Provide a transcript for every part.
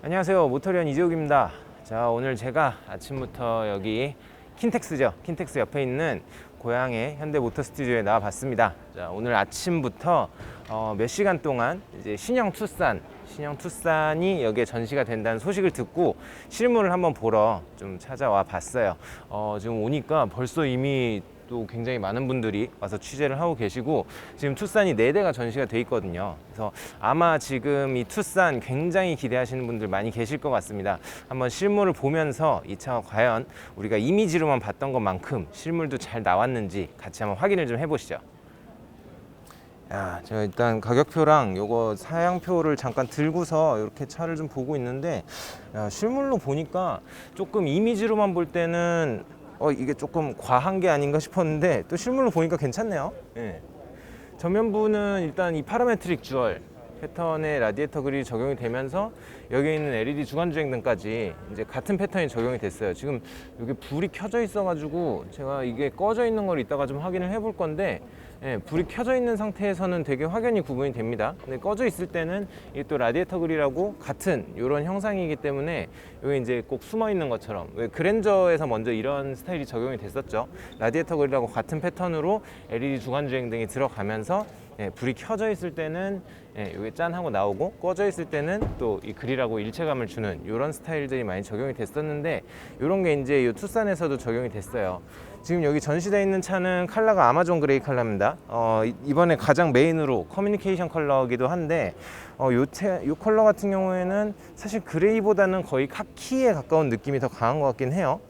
안녕하세요, 모터리언 이재욱입니다. 자, 오늘 제가 아침부터 여기 킨텍스죠, 킨텍스 옆에 있는 고향의 현대 모터 스튜디오에 나와 봤습니다. 자, 오늘 아침부터 몇 시간 동안 이제 신형 투싼이 여기에 전시가 된다는 소식을 듣고 실물을 한번 보러 좀 찾아와 봤어요. 지금 오니까 벌써 이미 또 굉장히 많은 분들이 와서 취재를 하고 계시고, 지금 투싼이 4대가 전시가 돼 있거든요. 그래서 아마 지금 이 투싼 굉장히 기대하시는 분들 많이 계실 것 같습니다. 한번 실물을 보면서 이 차가 과연 우리가 이미지로만 봤던 것만큼 실물도 잘 나왔는지 같이 한번 확인을 좀 해보시죠. 야, 제가 일단 가격표랑 요거 사양표를 잠깐 들고서 이렇게 차를 좀 보고 있는데, 야, 실물로 보니까 조금 이미지로만 볼 때는 이게 조금 과한 게 아닌가 싶었는데 또 실물로 보니까 괜찮네요. 예. 전면부는 일단 이 파라메트릭 듀얼 패턴의 라디에이터 그릴이 적용이 되면서 여기 있는 LED 주간 주행등까지 이제 같은 패턴이 적용이 됐어요. 지금 여기 불이 켜져 있어 가지고 제가 이게 꺼져 있는 걸 이따가 좀 확인을 해볼 건데, 예, 불이 켜져 있는 상태에서는 되게 확연히 구분이 됩니다. 근데 꺼져 있을 때는 이게 또 라디에이터 그릴하고 같은 이런 형상이기 때문에 여기 이제 꼭 숨어 있는 것처럼, 왜 그랜저에서 먼저 이런 스타일이 적용이 됐었죠. 라디에이터 그릴하고 같은 패턴으로 LED 주간 주행등이 들어가면서, 예, 불이 켜져 있을 때는, 예, 이게 짠 하고 나오고, 꺼져 있을 때는 또 이 그릴하고 일체감을 주는 이런 스타일들이 많이 적용이 됐었는데, 이런 게 이제 이 투싼에서도 적용이 됐어요. 지금 여기 전시되어 있는 차는 컬러가 아마존 그레이 컬러입니다. 이번에 가장 메인으로 커뮤니케이션 컬러이기도 한데, 요 컬러 같은 경우에는 사실 그레이보다는 거의 카키에 가까운 느낌이 더 강한 것 같긴 해요.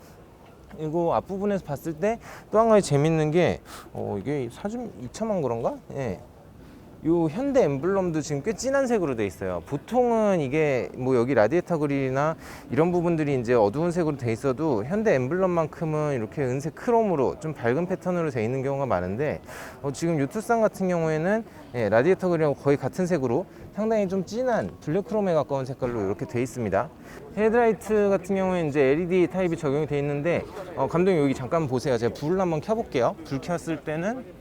그리고 앞부분에서 봤을 때 또 한 가지 재밌는 게, 이게 사진 이참한 그런가? 예. 요 현대 엠블럼도 지금 꽤 진한 색으로 돼 있어요. 보통은 이게 뭐 여기 라디에이터 그릴이나 이런 부분들이 이제 어두운 색으로 돼 있어도 현대 엠블럼만큼은 이렇게 은색 크롬으로 좀 밝은 패턴으로 돼 있는 경우가 많은데, 지금 요 투싼 같은 경우에는, 예, 라디에이터 그릴하고 거의 같은 색으로 상당히 좀 진한 블랙 크롬에 가까운 색깔로 이렇게 돼 있습니다. 헤드라이트 같은 경우에 이제 LED 타입이 적용이 돼 있는데, 감독님 여기 잠깐 보세요. 제가 불을 한번 켜볼게요. 불 켰을 때는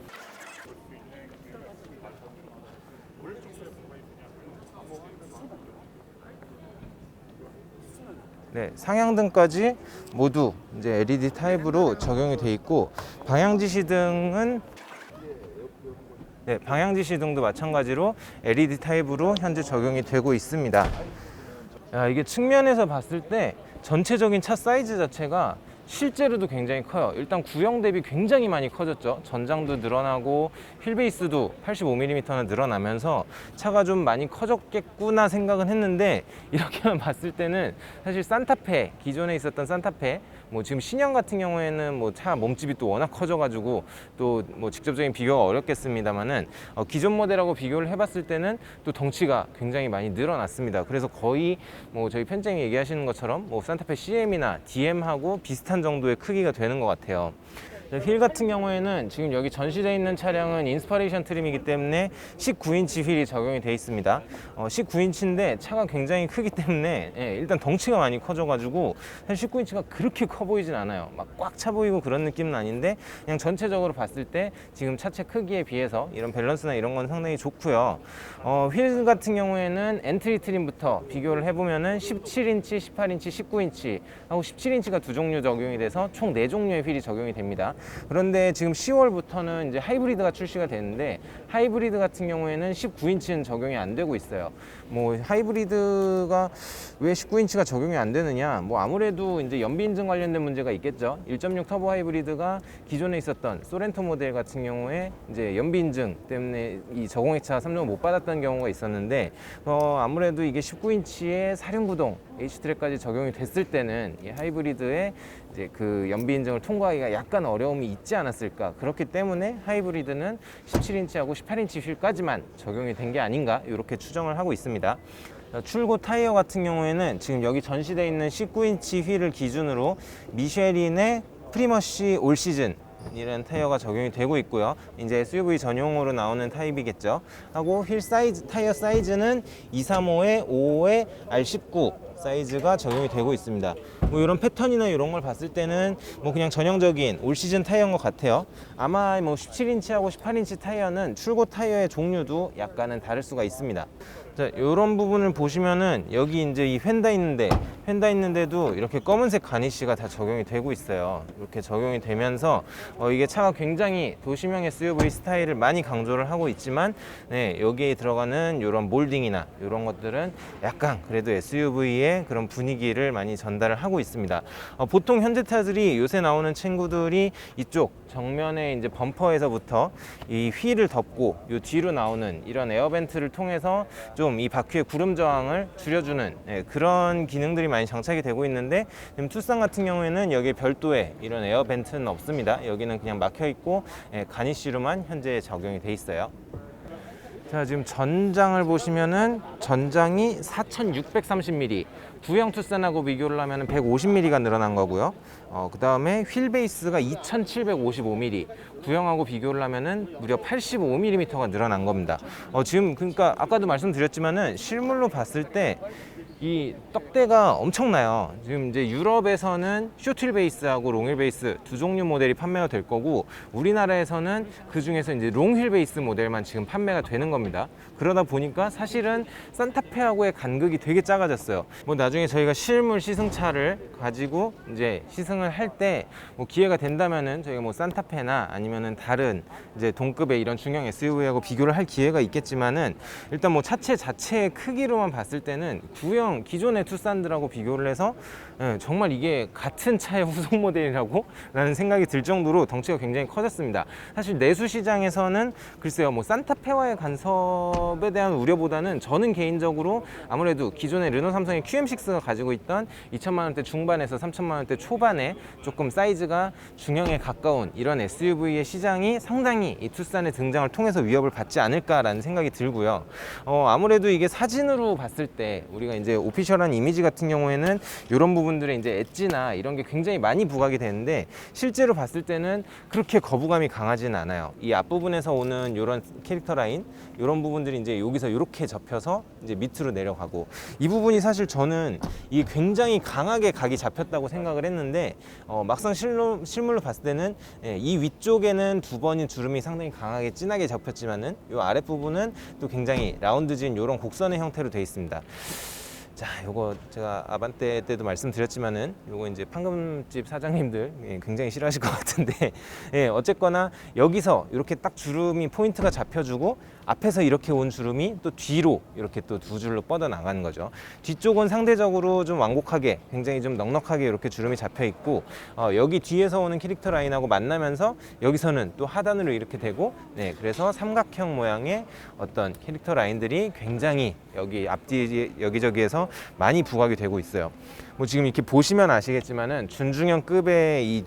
네, 상향등까지 모두 이제 LED 타입으로 적용이 돼 있고, 방향지시등은, 네, 방향지시등도 마찬가지로 LED 타입으로 현재 적용이 되고 있습니다. 야, 이게 측면에서 봤을 때 전체적인 차 사이즈 자체가 실제로도 굉장히 커요. 일단 구형 대비 굉장히 많이 커졌죠. 전장도 늘어나고 휠베이스도 85mm나 늘어나면서 차가 좀 많이 커졌겠구나 생각은 했는데, 이렇게만 봤을 때는 사실 산타페, 기존에 있었던 산타페, 뭐 지금 신형 같은 경우에는 뭐 차 몸집이 또 워낙 커져가지고 또 뭐 직접적인 비교가 어렵겠습니다만은, 기존 모델하고 비교를 해봤을 때는 또 덩치가 굉장히 많이 늘어났습니다. 그래서 거의 뭐 저희 편집장이 얘기하시는 것처럼 뭐 산타페 CM이나 DM하고 비슷한 정도의 크기가 되는 것 같아요. 휠 같은 경우에는 지금 여기 전시되어 있는 차량은 인스파레이션 트림이기 때문에 19인치 휠이 적용이 되어 있습니다. 19인치인데 차가 굉장히 크기 때문에, 예, 일단 덩치가 많이 커져가지고 사실 19인치가 그렇게 커 보이진 않아요. 막 꽉 차 보이고 그런 느낌은 아닌데, 그냥 전체적으로 봤을 때 지금 차체 크기에 비해서 이런 밸런스나 이런 건 상당히 좋고요. 휠 같은 경우에는 엔트리 트림부터 비교를 해보면은 17인치, 18인치, 19인치 하고 17인치가 두 종류 적용이 돼서 총 4종류의 휠이 적용이 됩니다. 그런데 지금 10월부터는 이제 하이브리드가 출시가 되는데, 하이브리드 같은 경우에는 19인치는 적용이 안 되고 있어요. 뭐 하이브리드가 왜 19인치가 적용이 안 되느냐, 뭐 아무래도 이제 연비 인증 관련된 문제가 있겠죠. 1.6 터보 하이브리드가 기존에 있었던 소렌토 모델 같은 경우에 이제 연비 인증 때문에 이 저공해차 3종 못 받았던 경우가 있었는데, 아무래도 이게 19인치의 사륜구동 H트랙까지 적용이 됐을 때는 이 하이브리드의 이제 그 연비 인증을 통과하기가 약간 어려움이 있지 않았을까. 그렇기 때문에 하이브리드는 17인치하고 18인치 휠까지만 적용이 된 게 아닌가, 이렇게 추정을 하고 있습니다. 출고 타이어 같은 경우에는 지금 여기 전시되어 있는 19인치 휠을 기준으로 미쉐린의 프리머시 올 시즌 이런 타이어가 적용이 되고 있고요. 이제 SUV 전용으로 나오는 타입이겠죠. 하고 휠 사이즈, 타이어 사이즈는 235에 55에 R19 사이즈가 적용이 되고 있습니다. 뭐 이런 패턴이나 이런 걸 봤을 때는 뭐 그냥 전형적인 올 시즌 타이어인 것 같아요. 아마 뭐 17인치하고 18인치 타이어는 출고 타이어의 종류도 약간은 다를 수가 있습니다. 자, 이런 부분을 보시면은 여기 이제 이 휀다 있는데도 이렇게 검은색 가니쉬가 다 적용이 되고 있어요. 이렇게 적용이 되면서 이게 차가 굉장히 도시명 SUV 스타일을 많이 강조를 하고 있지만, 네, 여기에 들어가는 이런 몰딩이나 이런 것들은 약간 그래도 SUV의 그런 분위기를 많이 전달을 하고 있습니다. 보통 현대차들이 요새 나오는 친구들이 이쪽 정면에 이제 범퍼에서부터 이 휠을 덮고 이 뒤로 나오는 이런 에어벤트를 통해서 좀 이 바퀴의 구름 저항을 줄여주는, 예, 그런 기능들이 많이 장착이 되고 있는데, 지금 투싼 같은 경우에는 여기에 별도의 이런 에어벤트는 없습니다. 여기는 그냥 막혀 있고, 예, 가니쉬로만 현재 적용이 돼 있어요. 자, 지금 전장을 보시면은 전장이 4630mm, 구형 투싼하고 비교를 하면 150mm가 늘어난 거고요. 그 다음에 휠 베이스가 2755mm, 구형하고 비교를 하면은 무려 85mm가 늘어난 겁니다. 지금 그러니까 아까도 말씀드렸지만은 실물로 봤을 때 이 떡대가 엄청나요. 지금 이제 유럽에서는 숏휠 베이스하고 롱휠 베이스 두 종류 모델이 판매가 될 거고, 우리나라에서는 그 중에서 이제 롱휠 베이스 모델만 지금 판매가 되는 겁니다. 그러다 보니까 사실은 산타페하고의 간극이 되게 작아졌어요. 뭐 나중에 저희가 실물 시승차를 가지고 이제 시승을 할 때 뭐 기회가 된다면은 저희가 뭐 산타페나 아니면은 다른 이제 동급의 이런 중형 SUV하고 비교를 할 기회가 있겠지만은, 일단 뭐 차체 자체의 크기로만 봤을 때는 구형 기존의 투싼들하고 비교를 해서, 예, 정말 이게 같은 차의 후속 모델이라고 라는 생각이 들 정도로 덩치가 굉장히 커졌습니다. 사실 내수 시장에서는 글쎄요, 뭐 산타페와의 간섭에 대한 우려보다는 저는 개인적으로 아무래도 기존의 르노 삼성의 QM6가 가지고 있던 2천만 원대 중반에서 3천만 원대 초반에 조금 사이즈가 중형에 가까운 이런 SUV의 시장이 상당히 이 투싼의 등장을 통해서 위협을 받지 않을까라는 생각이 들고요. 아무래도 이게 사진으로 봤을 때 우리가 이제 오피셜한 이미지 같은 경우에는 이런 부분들의 이제 엣지나 이런 게 굉장히 많이 부각이 되는데, 실제로 봤을 때는 그렇게 거부감이 강하지는 않아요. 이 앞부분에서 오는 이런 캐릭터 라인, 이런 부분들이 이제 여기서 이렇게 접혀서 이제 밑으로 내려가고, 이 부분이 사실 저는 이 굉장히 강하게 각이 잡혔다고 생각을 했는데, 막상 실물로 봤을 때는, 예, 이 위쪽에는 두 번인 주름이 상당히 강하게 진하게 잡혔지만은 이 아랫부분은 또 굉장히 라운드진 이런 곡선의 형태로 되어 있습니다. 자, 요거 제가 아반떼 때도 말씀드렸지만은 요거 이제 판금집 사장님들, 예, 굉장히 싫어하실 것 같은데, 예, 어쨌거나 여기서 이렇게 딱 주름이 포인트가 잡혀주고, 앞에서 이렇게 온 주름이 또 뒤로 이렇게 또 두 줄로 뻗어 나가는 거죠. 뒤쪽은 상대적으로 좀 완곡하게, 굉장히 좀 넉넉하게 이렇게 주름이 잡혀 있고, 여기 뒤에서 오는 캐릭터 라인하고 만나면서 여기서는 또 하단으로 이렇게 되고, 네, 그래서 삼각형 모양의 어떤 캐릭터 라인들이 굉장히 여기 앞뒤 여기저기에서 많이 부각이 되고 있어요. 뭐 지금 이렇게 보시면 아시겠지만은 준중형급의 이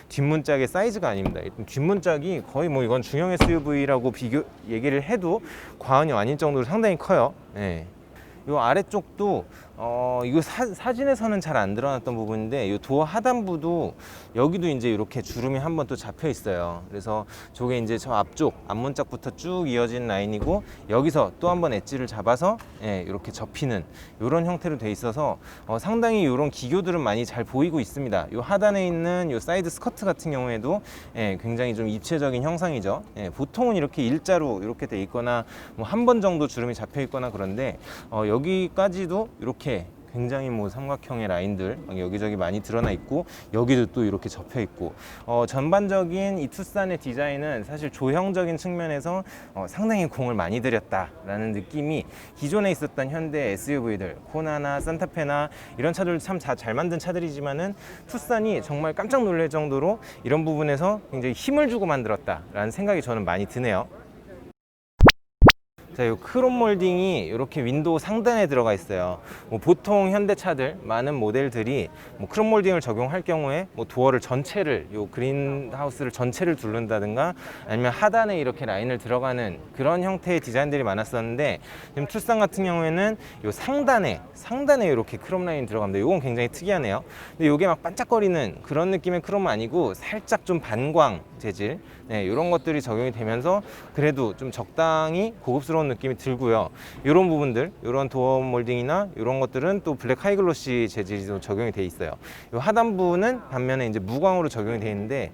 뒷문짝의 사이즈가 아닙니다. 뒷문짝이 거의 뭐 이건 중형 SUV라고 얘기를 해도 과언이 아닐 정도로 상당히 커요. 네. 이 아래쪽도 이거 사진에서는 잘 안 드러났던 부분인데, 이 도어 하단부도 여기도 이제 이렇게 주름이 한번 또 잡혀 있어요. 그래서 저게 이제 저 앞쪽 앞문짝부터 쭉 이어진 라인이고, 여기서 또 한번 엣지를 잡아서, 예, 이렇게 접히는 이런 형태로 돼 있어서 상당히 이런 기교들은 많이 잘 보이고 있습니다. 이 하단에 있는 이 사이드 스커트 같은 경우에도, 예, 굉장히 좀 입체적인 형상이죠. 예, 보통은 이렇게 일자로 이렇게 돼 있거나 뭐 한 번 정도 주름이 잡혀 있거나 그런데, 여기까지도 이렇게 굉장히 뭐 삼각형의 라인들 여기저기 많이 드러나 있고, 여기도 또 이렇게 접혀 있고, 전반적인 이 투싼의 디자인은 사실 조형적인 측면에서 상당히 공을 많이 들였다라는 느낌이 기존에 있었던 현대 SUV들, 코나나 산타페나 이런 차들 참 잘 만든 차들이지만은, 투싼이 정말 깜짝 놀랄 정도로 이런 부분에서 굉장히 힘을 주고 만들었다라는 생각이 저는 많이 드네요. 자, 이 크롬 몰딩이 이렇게 윈도우 상단에 들어가 있어요. 뭐 보통 현대차들 많은 모델들이 뭐 크롬 몰딩을 적용할 경우에 뭐 도어를 전체를, 요 그린하우스를 전체를 두른다든가, 아니면 하단에 이렇게 라인을 들어가는 그런 형태의 디자인들이 많았었는데, 지금 투싼 같은 경우에는 요 상단에 이렇게 크롬 라인 들어갑니다. 요건 굉장히 특이하네요. 근데 요게 막 반짝거리는 그런 느낌의 크롬은 아니고 살짝 좀 반광 재질, 네, 이런 것들이 적용이 되면서 그래도 좀 적당히 고급스러운 고급스러운 느낌이 들고요. 이런 부분들, 이런 도어 몰딩이나 이런 것들은 또 블랙 하이글로시 재질이 좀 적용이 돼 있어요. 이 하단부는 반면에 이제 무광으로 적용이 돼 있는데,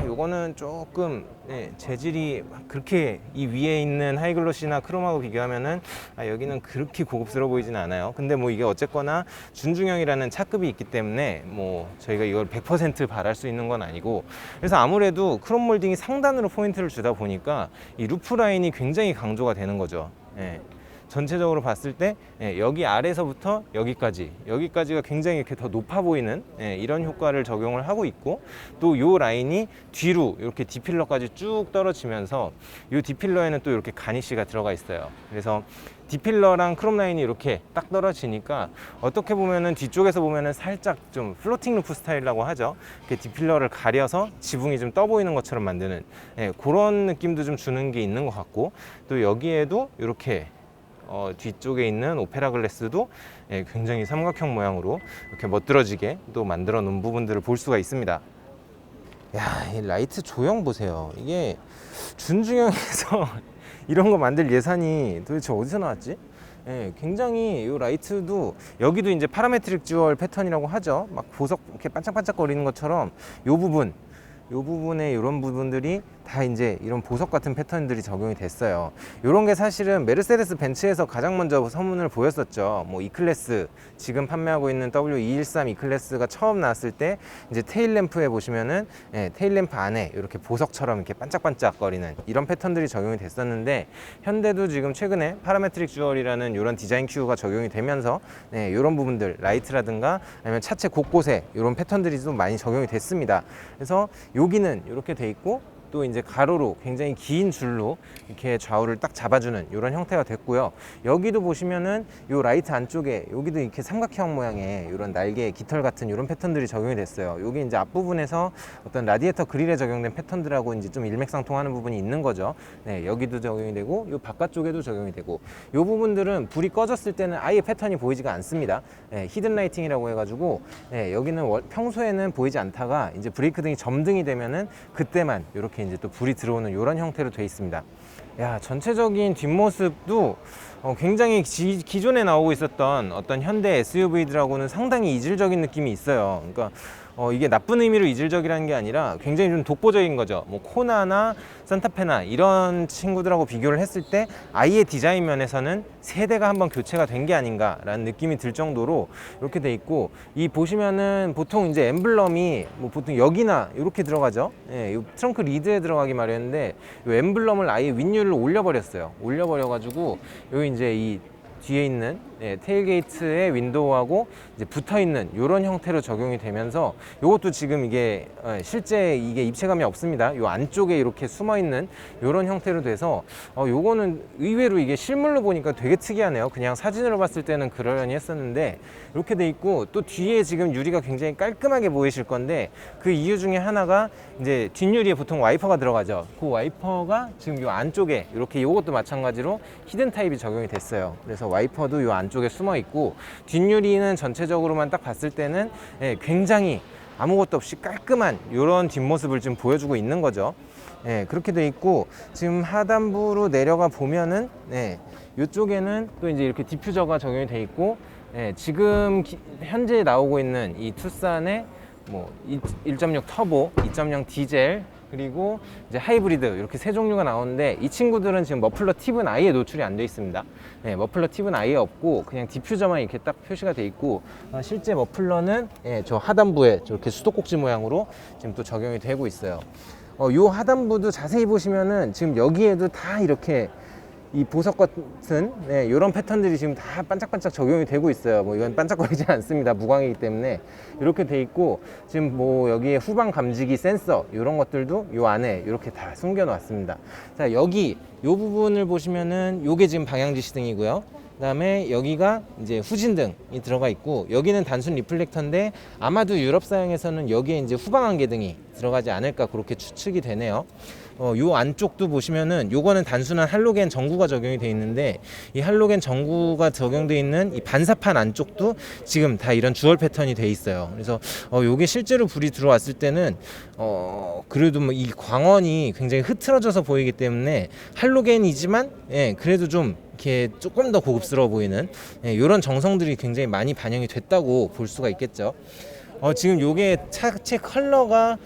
요거는 조금 재질이 그렇게 이 위에 있는 하이글로시나 크롬하고 비교하면은 여기는 그렇게 고급스러워 보이진 않아요. 근데 뭐 이게 어쨌거나 준중형이라는 차급이 있기 때문에 뭐 저희가 이걸 100% 바랄 수 있는 건 아니고, 그래서 아무래도 크롬 몰딩이 상단으로 포인트를 주다 보니까 이 루프 라인이 굉장히 강조가 되는 거죠. 전체적으로 봤을 때 여기 아래서부터 여기까지가 굉장히 이렇게 더 높아 보이는 이런 효과를 적용을 하고 있고, 또 요 라인이 뒤로 이렇게 디필러까지 쭉 떨어지면서 요 디필러에는 또 이렇게 가니쉬가 들어가 있어요. 그래서 디필러랑 크롬 라인이 이렇게 딱 떨어지니까 어떻게 보면은 뒤쪽에서 보면은 살짝 좀 플로팅 루프 스타일이라고 하죠. 이렇게 디필러를 가려서 지붕이 좀 떠 보이는 것처럼 만드는 그런 느낌도 좀 주는 게 있는 것 같고, 또 여기에도 이렇게 뒤쪽에 있는 오페라 글래스도 굉장히 삼각형 모양으로 이렇게 멋들어지게 또 만들어 놓은 부분들을 볼 수가 있습니다. 야, 이 라이트 조형 보세요. 이게 준중형에서 이런 거 만들 예산이 도대체 어디서 나왔지? 굉장히 이 라이트도 여기도 이제 파라메트릭 듀얼 패턴이라고 하죠. 막 보석 이렇게 반짝반짝거리는 것처럼 요 부분에 이런 부분들이 다 이제 이런 보석 같은 패턴들이 적용이 됐어요. 이런 게 사실은 메르세데스 벤츠에서 가장 먼저 선문을 보였었죠. 뭐 E클래스, 지금 판매하고 있는 W213 E클래스가 처음 나왔을 때 이제 테일 램프에 보시면은 테일 램프 안에 이렇게 보석처럼 이렇게 반짝반짝거리는 이런 패턴들이 적용이 됐었는데, 현대도 지금 최근에 파라메트릭 듀얼이라는 이런 디자인 큐가 적용이 되면서 이런 부분들 라이트라든가 아니면 차체 곳곳에 이런 패턴들이 좀 많이 적용이 됐습니다. 그래서 여기는 이렇게 돼 있고, 또 이제 가로로 굉장히 긴 줄로 이렇게 좌우를 딱 잡아주는 이런 형태가 됐고요. 여기도 보시면은 요 라이트 안쪽에 여기도 이렇게 삼각형 모양의 이런 날개 깃털 같은 이런 패턴들이 적용이 됐어요. 여기 이제 앞부분에서 어떤 라디에이터 그릴에 적용된 패턴들하고 이제 좀 일맥상통하는 부분이 있는 거죠. 여기도 적용이 되고 요 바깥쪽에도 적용이 되고, 요 부분들은 불이 꺼졌을 때는 아예 패턴이 보이지가 않습니다. 히든 라이팅이라고 해가지고 여기는 평소에는 보이지 않다가 이제 브레이크 등이 점등이 되면은 그때만 이렇게 이제 또 불이 들어오는 이런 형태로 되어 있습니다. 야, 전체적인 뒷모습도 굉장히 기존에 나오고 있었던 어떤 현대 SUV들하고는 상당히 이질적인 느낌이 있어요. 그러니까 이게 나쁜 의미로 이질적이라는 게 아니라 굉장히 좀 독보적인 거죠. 뭐 코나나 산타페나 이런 친구들하고 비교를 했을 때 아예 디자인 면에서는 세대가 한번 교체가 된 게 아닌가라는 느낌이 들 정도로 이렇게 돼 있고, 이 보시면은 보통 이제 엠블럼이 뭐 보통 여기나 이렇게 들어가죠. 이 트렁크 리드에 들어가기 마련인데 이 엠블럼을 아예 윗줄을 올려버렸어요. 올려버려가지고 여기 이제 이 뒤에 있는 테일게이트의 윈도우하고 이제 붙어 있는 이런 형태로 적용이 되면서, 이것도 지금 이게 실제 이게 입체감이 없습니다. 요 안쪽에 이렇게 숨어 있는 이런 형태로 돼서 요거는 의외로 이게 실물로 보니까 되게 특이하네요. 그냥 사진으로 봤을 때는 그러려니 했었는데 이렇게 돼 있고, 또 뒤에 지금 유리가 굉장히 깔끔하게 보이실 건데 그 이유 중에 하나가 이제 뒷유리에 보통 와이퍼가 들어가죠. 그 와이퍼가 지금 요 안쪽에 이렇게, 요것도 마찬가지로 히든 타입이 적용이 됐어요. 그래서 와이퍼도 요 안쪽에 숨어 있고, 뒷유리는 전체적으로만 딱 봤을 때는 굉장히 아무것도 없이 깔끔한 이런 뒷모습을 지금 보여주고 있는 거죠. 그렇게 돼 있고, 지금 하단부로 내려가 보면은 이쪽에는 또 이제 이렇게 디퓨저가 적용이 돼 있고, 지금 현재 나오고 있는 이 투싼의 뭐 1.6 터보, 2.0 디젤, 그리고 이제 하이브리드 이렇게 세 종류가 나오는데, 이 친구들은 지금 머플러 팁은 아예 노출이 안 돼 있습니다. 머플러 팁은 아예 없고 그냥 디퓨저만 이렇게 딱 표시가 돼 있고, 실제 머플러는 저 하단부에 저렇게 수도꼭지 모양으로 지금 또 적용이 되고 있어요. 요 하단부도 자세히 보시면은 지금 여기에도 다 이렇게 이 보석 같은 이런 패턴들이 지금 다 반짝반짝 적용이 되고 있어요. 뭐 이건 반짝거리지 않습니다. 무광이기 때문에 이렇게 돼 있고, 지금 뭐 여기에 후방 감지기 센서 이런 것들도 요 안에 이렇게 다 숨겨 놨습니다. 자, 여기 요 부분을 보시면은 요게 지금 방향 지시등이고요. 그다음에 여기가 이제 후진등이 들어가 있고, 여기는 단순 리플렉터인데 아마도 유럽사양에서는 여기에 이제 후방 안개등이 들어가지 않을까 그렇게 추측이 되네요. 요 안쪽도 보시면은 요거는 단순한 할로겐 전구가 적용이 되어 있는데, 이 할로겐 전구가 적용되어 있는 이 반사판 안쪽도 지금 다 이런 주얼 패턴이 돼 있어요. 그래서 요게 실제로 불이 들어왔을 때는 그래도 뭐 이 광원이 굉장히 흐트러져서 보이기 때문에 할로겐이지만 그래도 좀 이렇게 조금 더 고급스러워 보이는 이런 정성들이 굉장히 많이 반영이 됐다고 볼 수가 있겠죠. 지금 요게 차체 컬러가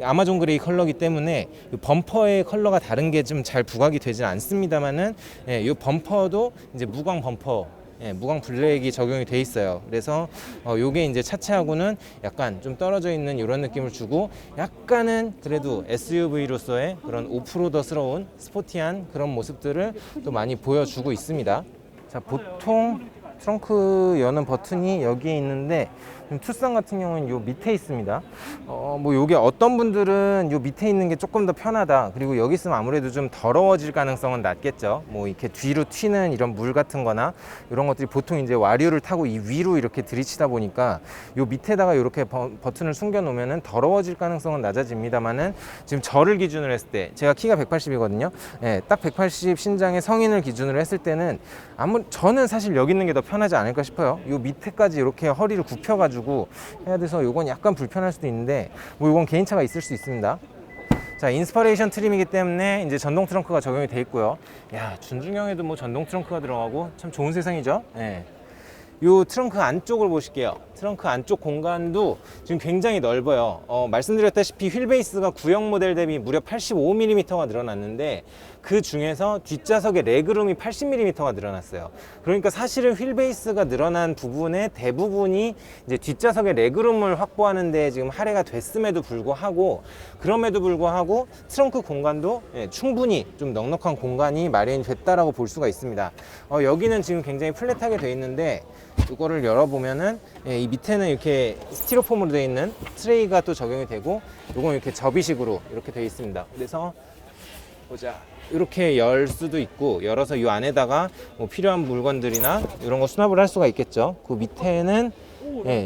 아마존 그레이 컬러이기 때문에 범퍼의 컬러가 다른 게 좀 잘 부각이 되진 않습니다만은 이 범퍼도 이제 무광 범퍼, 무광 블랙이 적용이 돼 있어요. 그래서 요게 이제 차체하고는 약간 좀 떨어져 있는 이런 느낌을 주고, 약간은 그래도 SUV로서의 그런 오프로더스러운 스포티한 그런 모습들을 또 많이 보여주고 있습니다. 자, 보통 트렁크 여는 버튼이 여기에 있는데, 투싼 같은 경우는 요 밑에 있습니다. 뭐 요게 어떤 분들은 요 밑에 있는 게 조금 더 편하다, 그리고 여기 있으면 아무래도 좀 더러워질 가능성은 낮겠죠. 뭐 이렇게 뒤로 튀는 이런 물 같은 거나 이런 것들이 보통 이제 와류를 타고 이 위로 이렇게 들이치다 보니까 요 밑에다가 이렇게 버튼을 숨겨 놓으면은 더러워질 가능성은 낮아집니다만은, 지금 저를 기준으로 했을 때 제가 키가 180이거든요. 딱 180 신장의 성인을 기준으로 했을 때는 저는 사실 여기 있는 게 더 편하지 않을까 싶어요. 요 밑에까지 이렇게 허리를 굽혀 가지고 해야 돼서 요건 약간 불편할 수도 있는데, 뭐 요건 개인차가 있을 수 있습니다. 자, 인스퍼레이션 트림이기 때문에 이제 전동 트렁크가 적용이 돼 있고요. 야, 준중형에도 뭐 전동 트렁크가 들어가고 참 좋은 세상이죠. 요 트렁크 안쪽을 보실게요. 트렁크 안쪽 공간도 지금 굉장히 넓어요. 말씀드렸다시피 휠 베이스가 구형 모델 대비 무려 85mm가 늘어났는데, 그 중에서 뒷좌석의 레그룸이 80mm가 늘어났어요. 그러니까 사실은 휠 베이스가 늘어난 부분의 대부분이 이제 뒷좌석의 레그룸을 확보하는 데 지금 할애가 됐음에도 불구하고, 그럼에도 불구하고 트렁크 공간도 충분히 좀 넉넉한 공간이 마련이 됐다라고 볼 수가 있습니다. 여기는 지금 굉장히 플랫하게 되어 있는데, 이거를 열어보면은 이 밑에는 이렇게 스티로폼으로 되어 있는 트레이가 또 적용이 되고, 이건 이렇게 접이식으로 이렇게 되어 있습니다. 그래서 보자, 이렇게 열 수도 있고, 열어서 이 안에다가 뭐 필요한 물건들이나 이런 거 수납을 할 수가 있겠죠. 그 밑에는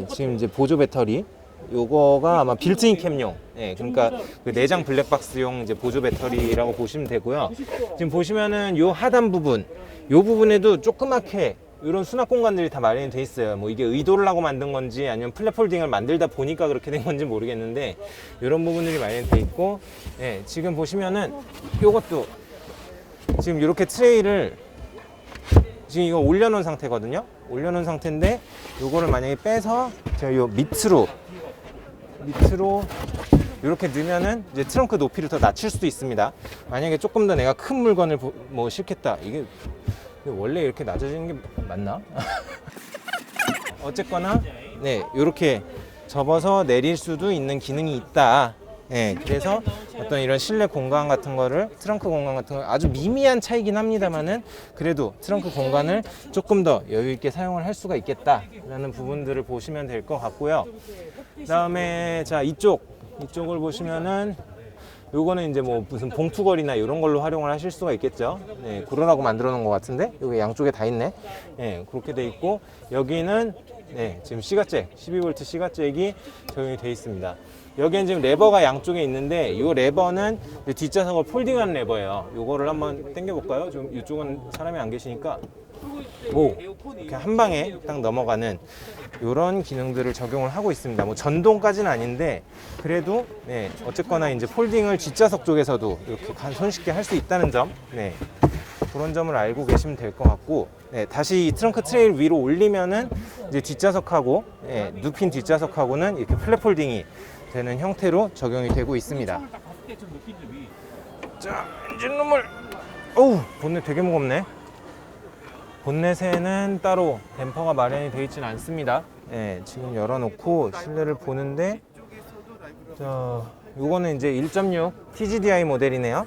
지금 이제 보조 배터리, 요거가 아마 빌트인 캠용, 그러니까 그 내장 블랙박스용 이제 보조 배터리라고 보시면 되고요. 지금 보시면은 요 하단 부분, 요 부분에도 조그맣게 이런 수납 공간들이 다 마련이 돼 있어요. 뭐 이게 의도를 하고 만든 건지 아니면 플랫폴딩을 만들다 보니까 그렇게 된 건지 모르겠는데, 이런 부분들이 마련이 돼 있고, 지금 보시면은 요것도 지금 이렇게 트레이를 지금 이거 올려놓은 상태거든요. 올려놓은 상태인데, 요거를 만약에 빼서 제가 요 밑으로 이렇게 넣으면은 이제 트렁크 높이를 더 낮출 수도 있습니다. 만약에 조금 더 내가 큰 물건을 뭐 싣겠다, 이게 원래 이렇게 낮아지는 게 맞나? 어쨌거나 이렇게 접어서 내릴 수도 있는 기능이 있다. 그래서 어떤 이런 실내 공간 같은 거를, 트렁크 공간 같은 거 아주 미미한 차이긴 합니다만은, 그래도 트렁크 공간을 조금 더 여유 있게 사용을 할 수가 있겠다라는 부분들을 보시면 될 것 같고요. 그다음에 자, 이쪽을 보시면은 요거는 이제 뭐 무슨 봉투걸이나 이런 걸로 활용을 하실 수가 있겠죠. 그러라고 만들어 놓은 것 같은데, 여기 양쪽에 다 있네. 그렇게 돼 있고, 여기는 지금 시가잭, 12V 시가잭이 적용이 돼 있습니다. 여기엔 지금 레버가 양쪽에 있는데, 이 레버는 뒷좌석을 폴딩하는 레버예요. 요거를 한번 당겨 볼까요? 좀 이쪽은 사람이 안 계시니까, 이렇게 한 방에 딱 넘어가는 이런 기능들을 적용을 하고 있습니다. 뭐 전동까지는 아닌데, 그래도 어쨌거나 이제 폴딩을 뒷좌석 쪽에서도 이렇게 손쉽게 할 수 있다는 점, 그런 점을 알고 계시면 될 것 같고, 다시 이 트렁크 트레이를 위로 올리면은 이제 뒷좌석하고 눕힌 뒷좌석하고는 이렇게 플랫 폴딩이 되는 형태로 적용이 되고 있습니다. 자, 엔진룸을, 어우, 본넷 되게 무겁네. 본넷에는 따로 댐퍼가 마련이 되어 있지는 않습니다. 지금 열어놓고 실내를 보는데, 요거는 이제 1.6 TGDI 모델이네요.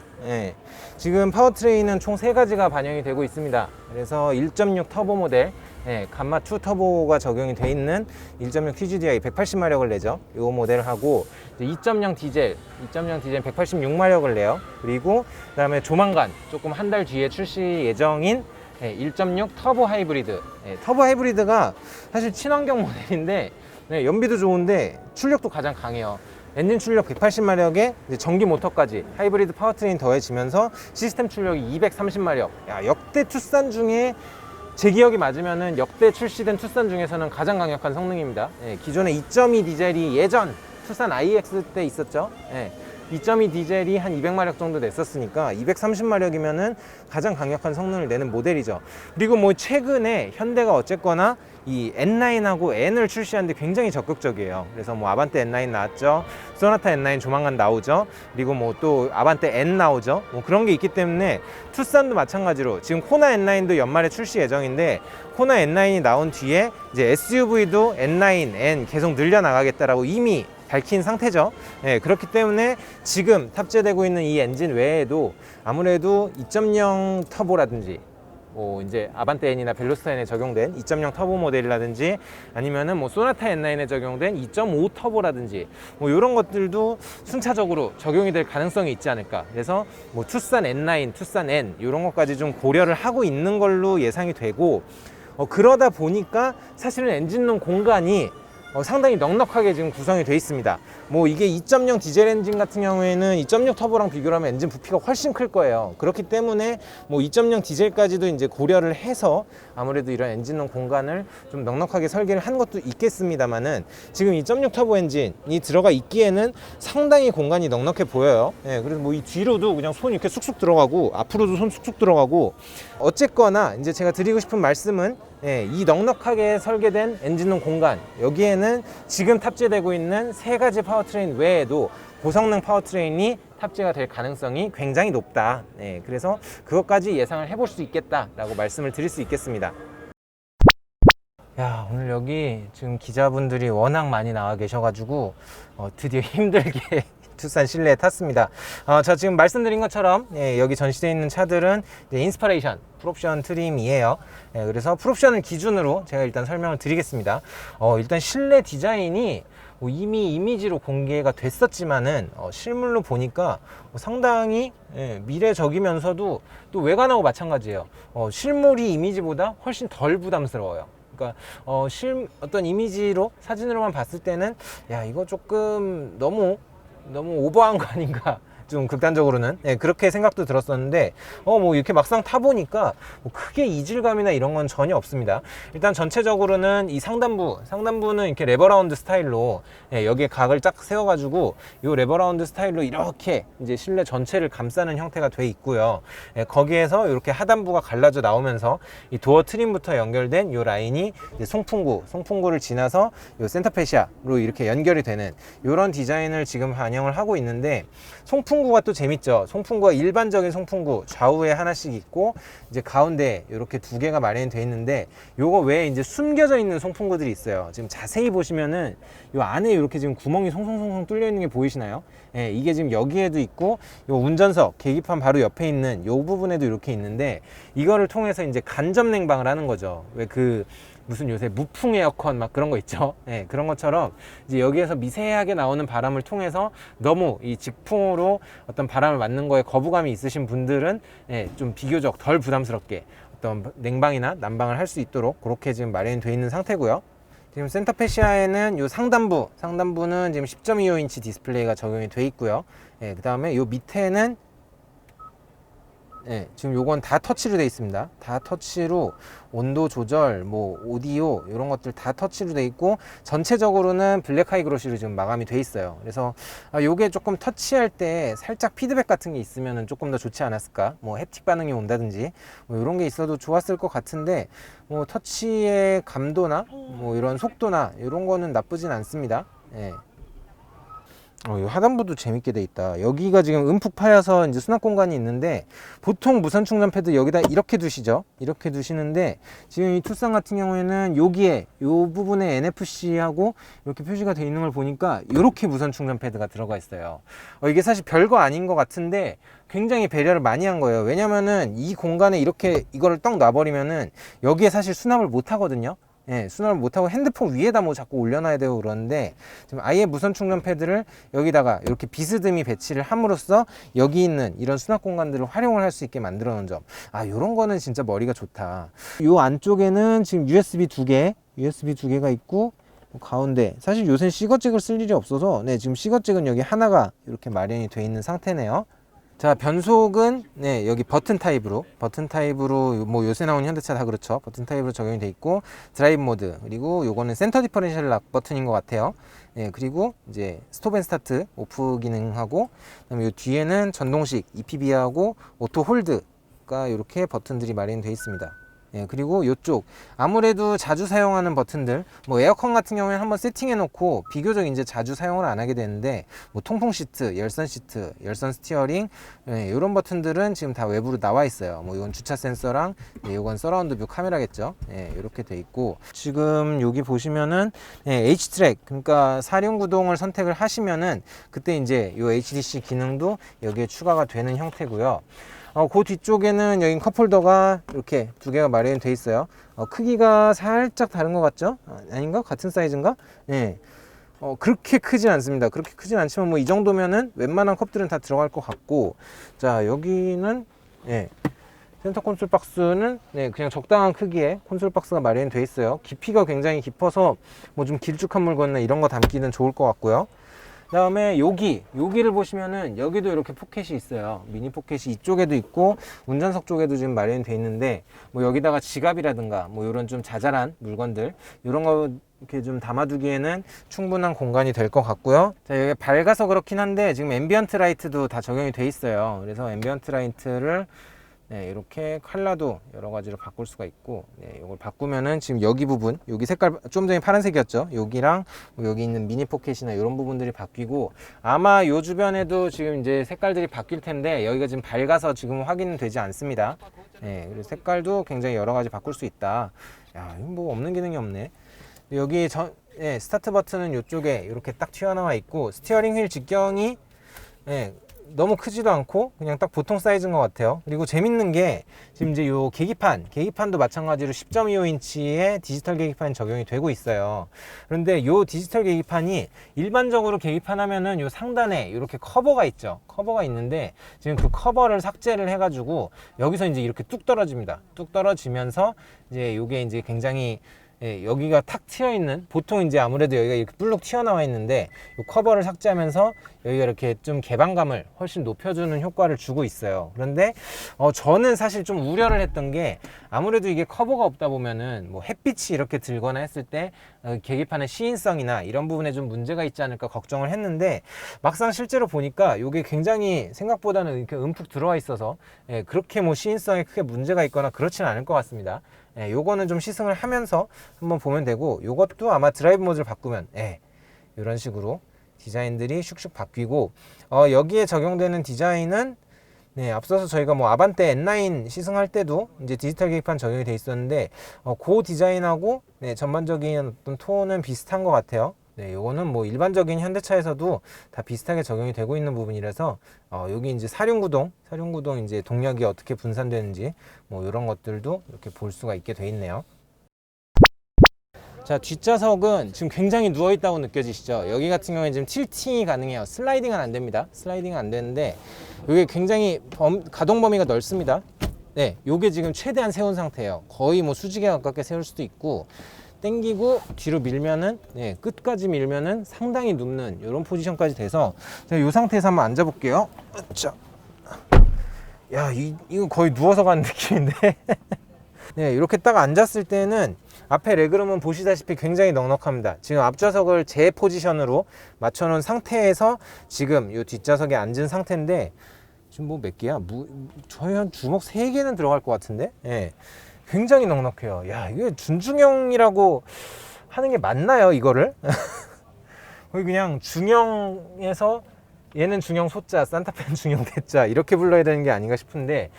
지금 파워트레인은 총 3가지가 반영이 되고 있습니다. 그래서 1.6 터보 모델, 감마2 터보가 적용이 돼 있는 1.6 TGDI 180마력을 내죠. 이 모델하고 2.0 디젤 186마력을 내요. 그리고 그다음에 조만간 조금 한 달 뒤에 출시 예정인 1.6 터보 하이브리드. 터보 하이브리드가 사실 친환경 모델인데 연비도 좋은데 출력도 가장 강해요. 엔진 출력 180마력에 전기 모터까지 하이브리드 파워트레인 더해지면서 시스템 출력이 230마력. 야, 역대 투싼 중에 제 기억이 맞으면은 역대 출시된 투싼 중에서는 가장 강력한 성능입니다. 기존에 2.2 디젤이 예전 투싼 IX 때 있었죠. 2.2 디젤이 한 200마력 정도 냈었으니까 230마력이면은 가장 강력한 성능을 내는 모델이죠. 그리고 뭐 최근에 현대가 어쨌거나 이 N9하고 N을 출시하는데 굉장히 적극적이에요. 그래서 뭐 아반떼 N9 나왔죠. 소나타 N9 조만간 나오죠. 그리고 뭐 또 아반떼 N 나오죠. 뭐 그런 게 있기 때문에 투싼도 마찬가지로 지금 코나 N9도 연말에 출시 예정인데 코나 N9이 나온 뒤에 이제 SUV도 N9, N 계속 늘려나가겠다라고 이미 밝힌 상태죠. 그렇기 때문에 지금 탑재되고 있는 이 엔진 외에도 아무래도 2.0 터보라든지 뭐 이제 아반떼 N이나 벨로스타 N에 적용된 2.0 터보 모델이라든지 아니면은 뭐 소나타 N9에 적용된 2.5 터보라든지 뭐 이런 것들도 순차적으로 적용이 될 가능성이 있지 않을까. 그래서 뭐 투싼 N9, 투싼 N 이런 것까지 좀 고려를 하고 있는 걸로 예상이 되고 그러다 보니까 사실은 엔진룸 공간이 상당히 넉넉하게 지금 구성이 되어 있습니다. 뭐 이게 2.0 디젤 엔진 같은 경우에는 2.6 터보랑 비교를 하면 엔진 부피가 훨씬 클 거예요. 그렇기 때문에 뭐 2.0 디젤까지도 이제 고려를 해서 아무래도 이런 엔진룸 공간을 좀 넉넉하게 설계를 한 것도 있겠습니다만은 지금 2.6 터보 엔진이 들어가 있기에는 상당히 공간이 넉넉해 보여요. 그래서 뭐 이 뒤로도 그냥 손 이렇게 쑥쑥 들어가고 앞으로도 손 쑥쑥 들어가고 어쨌거나 이제 제가 드리고 싶은 말씀은 이 넉넉하게 설계된 엔진룸 공간 여기에는 지금 탑재되고 있는 세 가지 파워트레인 외에도 고성능 파워트레인이 탑재가 될 가능성이 굉장히 높다. 그래서 그것까지 예상을 해볼 수 있겠다라고 말씀을 드릴 수 있겠습니다. 야, 오늘 여기 지금 기자분들이 워낙 많이 나와 계셔가지고 드디어 힘들게 투싼 실내에 탔습니다. 저 지금 말씀드린 것처럼 여기 전시되어 있는 차들은 인스파레이션 풀옵션 트림이에요. 그래서 풀옵션을 기준으로 제가 일단 설명을 드리겠습니다. 일단 실내 디자인이 이미 이미지로 공개가 됐었지만은 실물로 보니까 상당히 미래적이면서도 또 외관하고 마찬가지예요. 실물이 이미지보다 훨씬 덜 부담스러워요. 그러니까 어떤 이미지로 사진으로만 봤을 때는 야, 이거 조금 너무 오버한 거 아닌가, 좀 극단적으로는 그렇게 생각도 들었었는데 뭐 이렇게 막상 타보니까 뭐 크게 이질감이나 이런 건 전혀 없습니다. 일단 전체적으로는 이 상단부는 이렇게 레버라운드 스타일로 여기에 각을 쫙 세워가지고 이 레버라운드 스타일로 이렇게 이제 실내 전체를 감싸는 형태가 돼 있고요. 거기에서 이렇게 하단부가 갈라져 나오면서 이 도어 트림부터 연결된 이 라인이 이제 송풍구를 지나서 이 센터페시아로 이렇게 연결이 되는 이런 디자인을 지금 반영을 하고 있는데 송풍구가 또 재밌죠. 송풍구가 일반적인 송풍구 좌우에 하나씩 있고 이제 가운데 이렇게 두 개가 마련이 되어 있는데 요거 외에 이제 숨겨져 있는 송풍구들이 있어요. 지금 자세히 보시면은 요 안에 이렇게 지금 구멍이 송송송송 뚫려 있는 게 보이시나요? 이게 지금 여기에도 있고 요 운전석 계기판 바로 옆에 있는 요 부분에도 이렇게 있는데 이거를 통해서 이제 간접 냉방을 하는 거죠. 왜 무슨 요새 무풍 에어컨 막 그런 거 있죠. 그런 것처럼 이제 여기에서 미세하게 나오는 바람을 통해서 너무 이 직풍으로 어떤 바람을 맞는 거에 거부감이 있으신 분들은 좀 비교적 덜 부담스럽게 어떤 냉방이나 난방을 할 수 있도록 그렇게 지금 마련이 되어 있는 상태고요. 지금 센터페시아에는 요 상단부는 지금 10.25인치 디스플레이가 적용이 되어 있고요. 그 다음에 요 밑에는 지금 요건 다 터치로 되어 있습니다. 다 터치로 온도 조절, 뭐 오디오 이런 것들 다 터치로 되어 있고 전체적으로는 블랙 하이 그로시로 지금 마감이 되어 있어요. 그래서 요게 조금 터치할 때 살짝 피드백 같은 게 있으면 조금 더 좋지 않았을까? 뭐 햅틱 반응이 온다든지 뭐 이런 게 있어도 좋았을 것 같은데 뭐 터치의 감도나 뭐 이런 속도나 이런 거는 나쁘진 않습니다. 이 하단부도 재밌게 돼 있다. 여기가 지금 움푹 파여서 이제 수납 공간이 있는데 보통 무선 충전 패드 여기다 이렇게 두시죠. 이렇게 두시는데 지금 이 투싼 같은 경우에는 여기에 요 부분에 NFC 하고 이렇게 표시가 돼 있는 걸 보니까 이렇게 무선 충전 패드가 들어가 있어요. 이게 사실 별거 아닌 것 같은데 굉장히 배려를 많이 한 거예요. 왜냐면은 이 공간에 이렇게 이거를 떡 놔버리면은 여기에 사실 수납을 못 하거든요. 수납을 못하고 핸드폰 위에다 뭐 자꾸 올려놔야 되고 그러는데 지금 아예 무선 충전 패드를 여기다가 이렇게 비스듬히 배치를 함으로써 여기 있는 이런 수납 공간들을 활용을 할 수 있게 만들어 놓은 점. 요런 거는 진짜 머리가 좋다. 요 안쪽에는 지금 USB 두 개가 있고 가운데 사실 요새 C거잭을 쓸 일이 없어서 지금 C거잭은 여기 하나가 이렇게 마련이 되어 있는 상태네요. 자, 변속은 여기 버튼 타입으로 뭐 요새 나오는 현대차 다 그렇죠. 버튼 타입으로 적용이 돼 있고 드라이브 모드, 그리고 요거는 센터 디퍼런셜 락 버튼인 것 같아요. 그리고 이제 스톱 앤 스타트 오프 기능하고, 그다음에 요 뒤에는 전동식 EPB하고 오토 홀드가 이렇게 버튼들이 마련되어 있습니다. 그리고 이쪽 아무래도 자주 사용하는 버튼들, 뭐 에어컨 같은 경우에는 한번 세팅해 놓고 비교적 이제 자주 사용을 안 하게 되는데, 뭐 통풍 시트, 열선 시트, 열선 스티어링, 이런 버튼들은 지금 다 외부로 나와 있어요. 뭐 이건 주차 센서랑 이건 서라운드 뷰 카메라겠죠. 이렇게 돼 있고, 지금 여기 보시면은 H 트랙, 그러니까 사륜구동을 선택을 하시면은 그때 이제 이 HDC 기능도 여기에 추가가 되는 형태고요. 그 뒤쪽에는 여기 컵홀더가 이렇게 두 개가 마련이 되어 있어요. 크기가 살짝 다른 것 같죠? 아닌가? 같은 사이즈인가? 그렇게 크진 않습니다. 그렇게 크진 않지만 뭐 이 정도면은 웬만한 컵들은 다 들어갈 것 같고, 자, 여기는 센터 콘솔 박스는 그냥 적당한 크기의 콘솔 박스가 마련이 되어 있어요. 깊이가 굉장히 깊어서 뭐 좀 길쭉한 물건이나 이런 거 담기는 좋을 것 같고요. 그 다음에 여기를 보시면은 여기도 이렇게 포켓이 있어요. 미니 포켓이 이쪽에도 있고 운전석 쪽에도 지금 마련이 되어 있는데, 뭐 여기다가 지갑이라든가 뭐 이런 좀 자잘한 물건들, 이런 거 이렇게 좀 담아두기에는 충분한 공간이 될 것 같고요. 자, 여기 밝아서 그렇긴 한데 지금 앰비언트 라이트도 다 적용이 돼 있어요. 그래서 앰비언트 라이트를 이렇게 컬러도 여러 가지로 바꿀 수가 있고, 이걸 바꾸면은 지금 여기 부분, 여기 색깔 좀 전에 파란색이었죠. 여기랑 뭐 여기 있는 미니 포켓이나 이런 부분들이 바뀌고, 아마 요 주변에도 지금 이제 색깔들이 바뀔 텐데 여기가 지금 밝아서 지금 확인은 되지 않습니다. 그래서 색깔도 굉장히 여러 가지 바꿀 수 있다. 야, 이거 뭐 없는 기능이 없네. 여기 스타트 버튼은 이쪽에 이렇게 딱 튀어나와 있고, 스티어링 휠 직경이 너무 크지도 않고 그냥 딱 보통 사이즈인 것 같아요. 그리고 재밌는 게 지금 이제 요 계기판도 마찬가지로 10.25인치의 디지털 계기판이 적용이 되고 있어요. 그런데 요 디지털 계기판이 일반적으로 계기판 하면은 요 상단에 이렇게 커버가 있죠. 커버가 있는데 지금 그 커버를 삭제를 해가지고 여기서 이제 이렇게 뚝 떨어집니다. 뚝 떨어지면서 이제 요게 이제 굉장히 여기가 탁 튀어 있는, 보통 이제 아무래도 여기가 이렇게 불룩 튀어나와 있는데 이 커버를 삭제하면서 여기가 이렇게 좀 개방감을 훨씬 높여주는 효과를 주고 있어요. 그런데 저는 사실 좀 우려를 했던 게, 아무래도 이게 커버가 없다 보면은 뭐 햇빛이 이렇게 들거나 했을 때 계기판의 시인성이나 이런 부분에 좀 문제가 있지 않을까 걱정을 했는데, 막상 실제로 보니까 이게 굉장히 생각보다는 이렇게 움푹 들어와 있어서 그렇게 뭐 시인성에 크게 문제가 있거나 그렇지는 않을 것 같습니다. 요거는 좀 시승을 하면서 한번 보면 되고, 요것도 아마 드라이브 모드를 바꾸면 이런 식으로 디자인들이 슉슉 바뀌고, 여기에 적용되는 디자인은 앞서서 저희가 뭐 아반떼 N9 시승할 때도 이제 디지털 계기판 적용이 돼 있었는데, 그 디자인하고 전반적인 어떤 톤은 비슷한 것 같아요. 요거는 뭐 일반적인 현대차에서도 다 비슷하게 적용이 되고 있는 부분이라서, 여기 이제 사륜구동 이제 동력이 어떻게 분산되는지 뭐 이런 것들도 이렇게 볼 수가 있게 돼 있네요. 자, 뒷좌석은 지금 굉장히 누워 있다고 느껴지시죠? 여기 같은 경우에 지금 틸팅이 가능해요. 슬라이딩은 안 됩니다. 슬라이딩은 안 되는데, 이게 굉장히 가동 범위가 넓습니다. 요게 지금 최대한 세운 상태예요. 거의 뭐 수직에 가깝게 세울 수도 있고, 당기고 뒤로 밀면은 끝까지 밀면은 상당히 눕는 이런 포지션까지 돼서, 제가 이 상태에서 한번 앉아 볼게요. 자, 야, 이거 거의 누워서 가는 느낌인데. 이렇게 딱 앉았을 때는 앞에 레그룸은 보시다시피 굉장히 넉넉합니다. 지금 앞좌석을 제 포지션으로 맞춰 놓은 상태에서 지금 이 뒷좌석에 앉은 상태인데, 지금 뭐 몇 개야? 저희 한 주먹 3개는 들어갈 것 같은데. 굉장히 넉넉해요. 야, 이게 준중형이라고 하는 게 맞나요, 이거를? 거의 그냥 중형에서 얘는 중형 소자, 산타페는 중형 대자 이렇게 불러야 되는 게 아닌가 싶은데,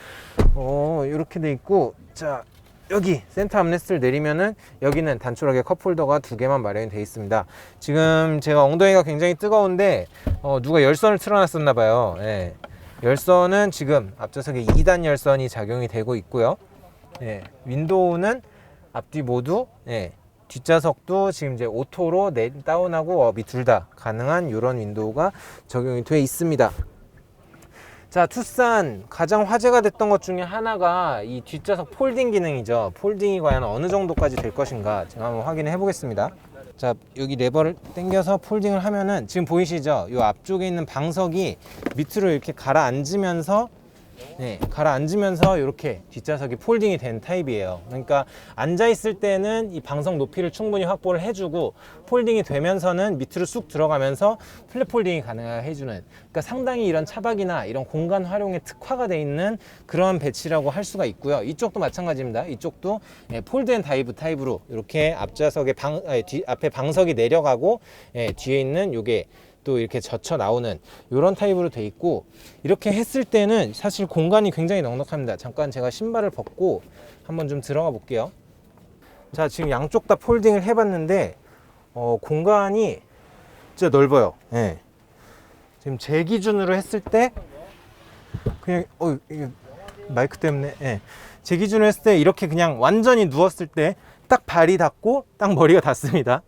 이렇게 돼 있고, 자, 여기 센터 암레스트를 내리면은 여기는 단촐하게 컵홀더가 2개만 마련이 되어 있습니다. 지금 제가 엉덩이가 굉장히 뜨거운데 누가 열선을 틀어놨었나 봐요. 열선은 지금 앞좌석에 2단 열선이 작용이 되고 있고요. 윈도우는 앞뒤 모두 뒷좌석도 지금 이제 오토로 다운하고 업이 둘 다 가능한 이런 윈도우가 적용이 되어 있습니다. 자, 투싼 가장 화제가 됐던 것 중에 하나가 이 뒷좌석 폴딩 기능이죠. 폴딩이 과연 어느 정도까지 될 것인가 제가 한번 확인해 보겠습니다. 자, 여기 레버를 당겨서 폴딩을 하면은 지금 보이시죠? 이 앞쪽에 있는 방석이 밑으로 이렇게 가라앉으면서 가라앉으면서 이렇게 뒷좌석이 폴딩이 된 타입이에요. 그러니까 앉아 있을 때는 이 방석 높이를 충분히 확보를 해주고, 폴딩이 되면서는 밑으로 쑥 들어가면서 플랫 폴딩이 가능하게 해주는, 그러니까 상당히 이런 차박이나 이런 공간 활용에 특화가 돼 있는 그런 배치라고 할 수가 있고요. 이쪽도 마찬가지입니다. 이쪽도 폴드 앤 다이브 타입으로 이렇게 앞좌석에 앞에 방석이 내려가고, 뒤에 있는 요게 또 이렇게 젖혀 나오는 이런 타입으로 돼 있고, 이렇게 했을 때는 사실 공간이 굉장히 넉넉합니다. 잠깐 제가 신발을 벗고 한번 좀 들어가 볼게요. 자, 지금 양쪽 다 폴딩을 해봤는데 공간이 진짜 넓어요. 지금 제 기준으로 했을 때 그냥 이게 마이크 때문에 제 기준으로 했을 때 이렇게 그냥 완전히 누웠을 때 딱 발이 닿고 딱 머리가 닿습니다.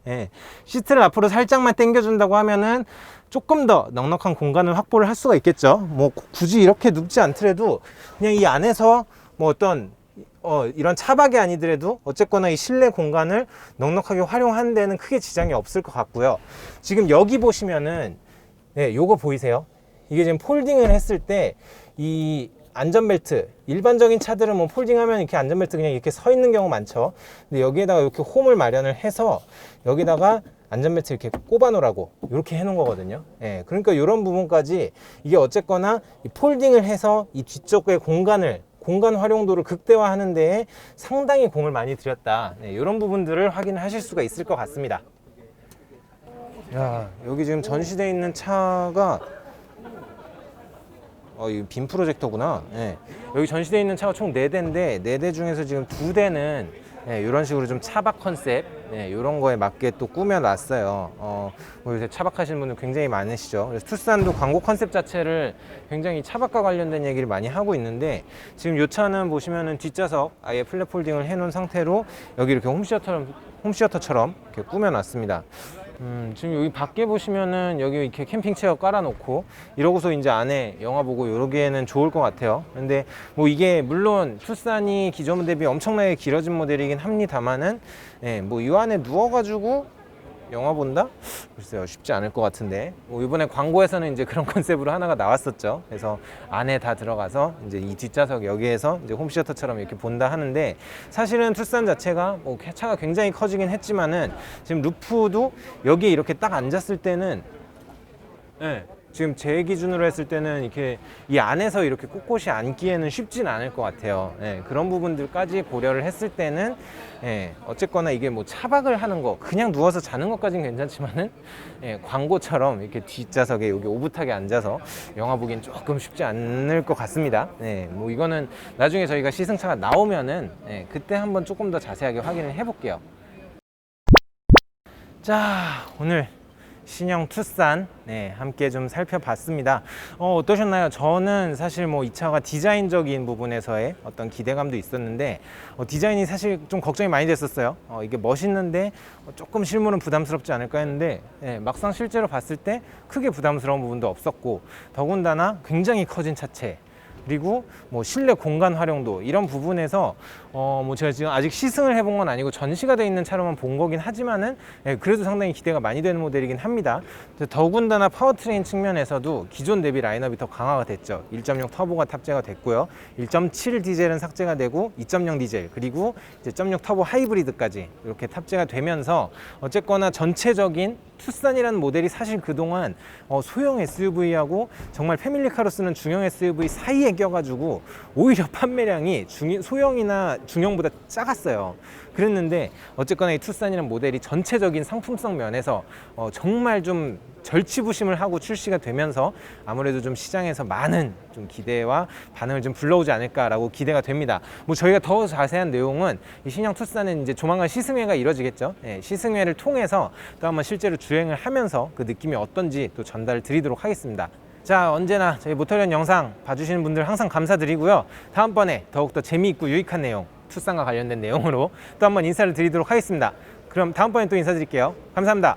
시트를 앞으로 살짝만 당겨준다고 하면은 조금 더 넉넉한 공간을 확보를 할 수가 있겠죠. 뭐 굳이 이렇게 눕지 않더라도 그냥 이 안에서 뭐 어떤 이런 차박이 아니더라도 어쨌거나 이 실내 공간을 넉넉하게 활용하는 데는 크게 지장이 없을 것 같고요. 지금 여기 보시면은 요거 보이세요? 이게 지금 폴딩을 했을 때 이 안전벨트, 일반적인 차들은 뭐 폴딩하면 이렇게 안전벨트 그냥 이렇게 서 있는 경우 많죠. 근데 여기에다가 이렇게 홈을 마련을 해서 여기다가 안전벨트 이렇게 꼽아 놓으라고 이렇게 해 놓은 거거든요. 그러니까 이런 부분까지 이게 어쨌거나 이 폴딩을 해서 이 뒤쪽의 공간 활용도를 극대화하는 데에 상당히 공을 많이 들였다. 이런 부분들을 확인을 하실 수가 있을 것 같습니다. 야, 여기 지금 전시되어 있는 차가 이거 빔 프로젝터구나. 여기 전시되어 있는 차가 총 4대인데 4대 중에서 지금 2대는 이런 식으로 좀 차박 컨셉 이런 거에 맞게 또 꾸며놨어요. 뭐 요새 차박하시는 분들 굉장히 많으시죠. 그래서 투싼도 광고 컨셉 자체를 굉장히 차박과 관련된 얘기를 많이 하고 있는데, 지금 이 차는 보시면은 뒷좌석 아예 플랫 폴딩을 해놓은 상태로 여기 이렇게 홈시어터처럼 이렇게 꾸며놨습니다. 지금 여기 밖에 보시면은 여기 이렇게 캠핑 체어 깔아놓고 이러고서 이제 안에 영화 보고 이러기에는 좋을 것 같아요. 근데 뭐 이게 물론 투싼이 기존 대비 엄청나게 길어진 모델이긴 합니다만은 뭐 이 안에 누워가지고 영화 본다? 글쎄요, 쉽지 않을 것 같은데. 뭐 이번에 광고에서는 이제 그런 컨셉으로 하나가 나왔었죠. 그래서 안에 다 들어가서 이제 이 뒷좌석 여기에서 이제 홈시어터처럼 이렇게 본다 하는데, 사실은 투싼 자체가 뭐 차가 굉장히 커지긴 했지만은 지금 루프도 여기에 이렇게 딱 앉았을 때는 지금 제 기준으로 했을 때는 이렇게 이 안에서 이렇게 꼿꼿이 앉기에는 쉽진 않을 것 같아요. 그런 부분들까지 고려를 했을 때는 어쨌거나 이게 뭐 차박을 하는 거, 그냥 누워서 자는 것까지는 괜찮지만은 광고처럼 이렇게 뒷좌석에 여기 오붓하게 앉아서 영화 보기엔 조금 쉽지 않을 것 같습니다. 뭐 이거는 나중에 저희가 시승차가 나오면은 그때 한번 조금 더 자세하게 확인을 해볼게요. 자, 오늘 신형 투싼 함께 좀 살펴봤습니다. 어떠셨나요? 저는 사실 뭐 이 차가 디자인적인 부분에서의 어떤 기대감도 있었는데 디자인이 사실 좀 걱정이 많이 됐었어요. 이게 멋있는데 조금 실물은 부담스럽지 않을까 했는데 막상 실제로 봤을 때 크게 부담스러운 부분도 없었고, 더군다나 굉장히 커진 차체, 그리고 뭐 실내 공간 활용도 이런 부분에서 뭐 제가 지금 아직 시승을 해본 건 아니고 전시가 돼 있는 차로만 본 거긴 하지만은 그래도 상당히 기대가 많이 되는 모델이긴 합니다. 더군다나 파워트레인 측면에서도 기존 대비 라인업이 더 강화가 됐죠. 1.6 터보가 탑재가 됐고요. 1.7 디젤은 삭제가 되고 2.0 디젤, 그리고 이제 0.6 터보 하이브리드까지 이렇게 탑재가 되면서 어쨌거나 전체적인 투싼이라는 모델이 사실 그동안 소형 SUV하고 정말 패밀리카로 쓰는 중형 SUV 사이에 껴가지고 오히려 판매량이 소형이나 중형보다 작았어요. 그랬는데 어쨌거나 이 투싼이라는 모델이 전체적인 상품성 면에서 정말 좀 절치부심을 하고 출시가 되면서 아무래도 좀 시장에서 많은 좀 기대와 반응을 좀 불러오지 않을까라고 기대가 됩니다. 뭐 저희가 더 자세한 내용은 이 신형 투싼은 이제 조만간 시승회가 이뤄지겠죠. 시승회를 통해서 또 한번 실제로 주행을 하면서 그 느낌이 어떤지 또 전달을 드리도록 하겠습니다. 자, 언제나 저희 모터리언 영상 봐주시는 분들 항상 감사드리고요. 다음번에 더욱더 재미있고 유익한 내용, 투싼과 관련된 내용으로 또 한번 인사를 드리도록 하겠습니다. 그럼 다음번에 또 인사드릴게요. 감사합니다.